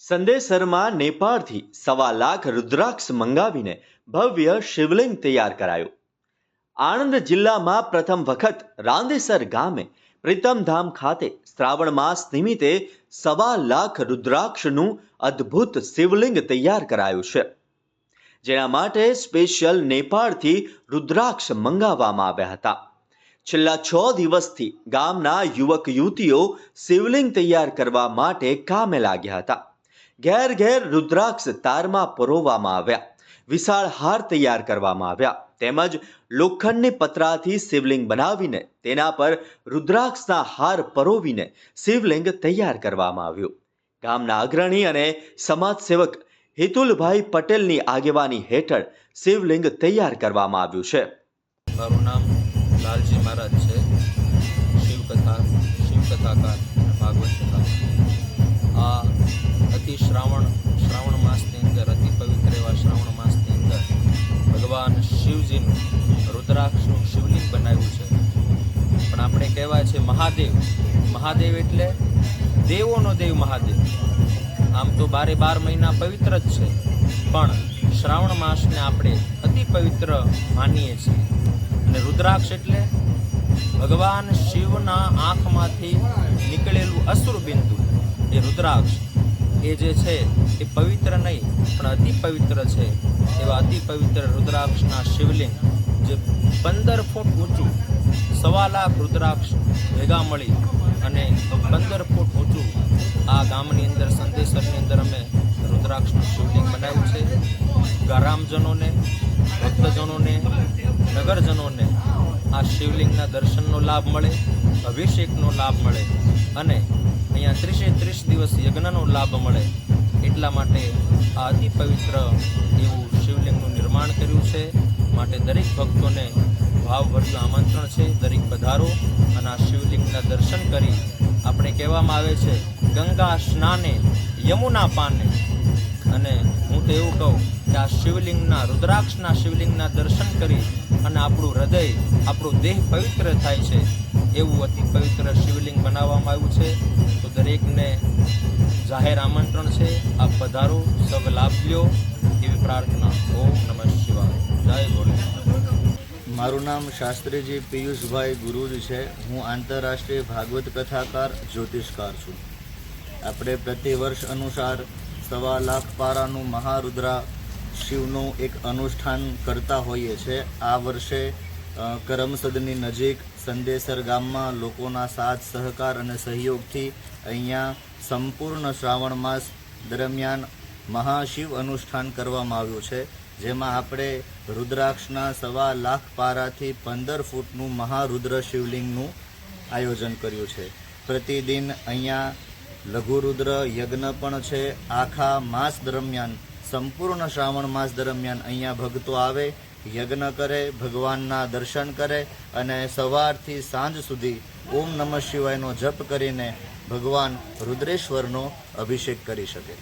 સંદેસરમાં નેપાળથી 1.25 લાખ રુદ્રાક્ષ મંગાવીને ભવ્ય શિવલિંગ તૈયાર કરાયું। આણંદ જિલ્લામાં પ્રથમ વખત રાંદેસર ગામે પ્રીતમધામ ખાતે શ્રાવણ માસ નિમિત્તે 1.25 લાખ રુદ્રાક્ષનું અદ્ભુત શિવલિંગ તૈયાર કરાયું છે, જેના માટે સ્પેશિયલ નેપાળથી રુદ્રાક્ષ મંગાવવામાં આવ્યા હતા। છેલ્લા 6 દિવસથી ગામના યુવક યુવતીઓ શિવલિંગ તૈયાર કરવા માટે કામે લાગ્યા હતા। ઘેર ઘેર રુદ્રાક્ષ તારમાં પરોવવામાં આવ્યા, વિશાળ હાર તૈયાર કરવામાં આવ્યા, તેમજ લોખંડની પતરાથી શિવલિંગ બનાવીને તેના પર રુદ્રાક્ષના હાર પરોવીને શિવલિંગ તૈયાર કરવામાં આવ્યું। ગામના અગ્રણી અને સમાજસેવક હિતુલભાઈ પટેલની આગેવાની હેઠળ શિવલિંગ તૈયાર કરવામાં આવ્યું છે। મારું નામ લાલજી મહારાજ છે। શિવકથાકાર ભાગવત કથા આ અતિ શ્રાવણ માસની અંદર અતિ પવિત્ર એવા શ્રાવણ માસની અંદર ભગવાન શિવજીનું રુદ્રાક્ષનું શિવલિંગ બનાવ્યું છે। પણ આપણે કહેવાય છે મહાદેવ એટલે દેવોનો દેવ મહાદેવ। આમ તો 12 મહિના પવિત્ર જ છે, પણ શ્રાવણ માસને આપણે અતિ પવિત્ર માનીએ છીએ। અને રુદ્રાક્ષ એટલે ભગવાન શિવના આંખમાંથી નીકળેલું અશ્રુ બિંદુ, એ રુદ્રાક્ષ એ જે છે એ પવિત્ર નહીં પણ અતિ પવિત્ર છે। એવા અતિ પવિત્ર રુદ્રાક્ષના શિવલિંગ જે 15 ફૂટ ઊંચું, 1.25 લાખ રુદ્રાક્ષ ભેગા મળી અને 15 ફૂટ ઊંચું આ ગામની અંદર સંદેસરની અંદર અમે રુદ્રાક્ષનું શિવલિંગ બનાવ્યું છે। ગ્રામજનોને, ભક્તજનોને, નગરજનોને આ શિવલિંગના દર્શનનો લાભ મળે, અભિષેકનો લાભ મળે અને અહીંયા 30 દિવસ યજ્ઞનો લાભ મળે, એટલા માટે આ અતિ પવિત્ર એવું શિવલિંગનું નિર્માણ કર્યું છે। માટે દરેક ભક્તોને ભાવભર્યું આમંત્રણ છે, દરેક પધારો અને આ શિવલિંગના દર્શન કરી આપણે કહેવામાં આવે છે ગંગા સ્નાને યમુના પાને। અને હું તો એવું કહું કે આ શિવલિંગના રુદ્રાક્ષના શિવલિંગના દર્શન કરી અને આપણું હૃદય, આપણો દેહ પવિત્ર થાય છે, એવું અતિ પવિત્ર શિવલિંગ બનાવવામાં આવ્યું છે। તો દરેકને જાહેર આમંત્રણ છે, આપ પધારો, સૌ લાભ લ્યો એવી પ્રાર્થના। ઓમ નમઃ શિવાય, જય ભોલેનાથ। મારું નામ શાસ્ત્રીજી પિયુષભાઈ ગુરુજ છે। હું આંતરરાષ્ટ્રીય ભાગવત કથાકાર, જ્યોતિષકાર છું। આપણે પ્રતિવર્ષ અનુસાર 1.25 લાખ પારાનું મહારુદ્રા શિવનું એક અનુષ્ઠાન કરતા હોઈએ છીએ। આ વર્ષે કરમસદની નજીક સંદેસર ગામમાં લોકોના સાથ સહકાર અને સહયોગથી અહીંયા સંપૂર્ણ શ્રાવણ માસ દરમિયાન મહાશિવ અનુષ્ઠાન કરવામાં આવ્યું છે, જેમાં આપણે રુદ્રાક્ષના 1.25 લાખ પારાથી 15 ફૂટનું મહારુદ્ર શિવલિંગનું આયોજન કર્યું છે। પ્રતિદિન અહીંયા લઘુરુદ્ર યજ્ઞ પણ છે। આખા માસ દરમિયાન, સંપૂર્ણ શ્રાવણ માસ દરમિયાન અહીંયા ભક્તો આવે, યજ્ઞ કરે, ભગવાનના દર્શન કરે અને સવારથી સાંજ સુધી ઓમ નમઃ શિવાયનો જપ કરીને ભગવાન રુદ્રેશ્વરનો અભિષેક કરી શકે।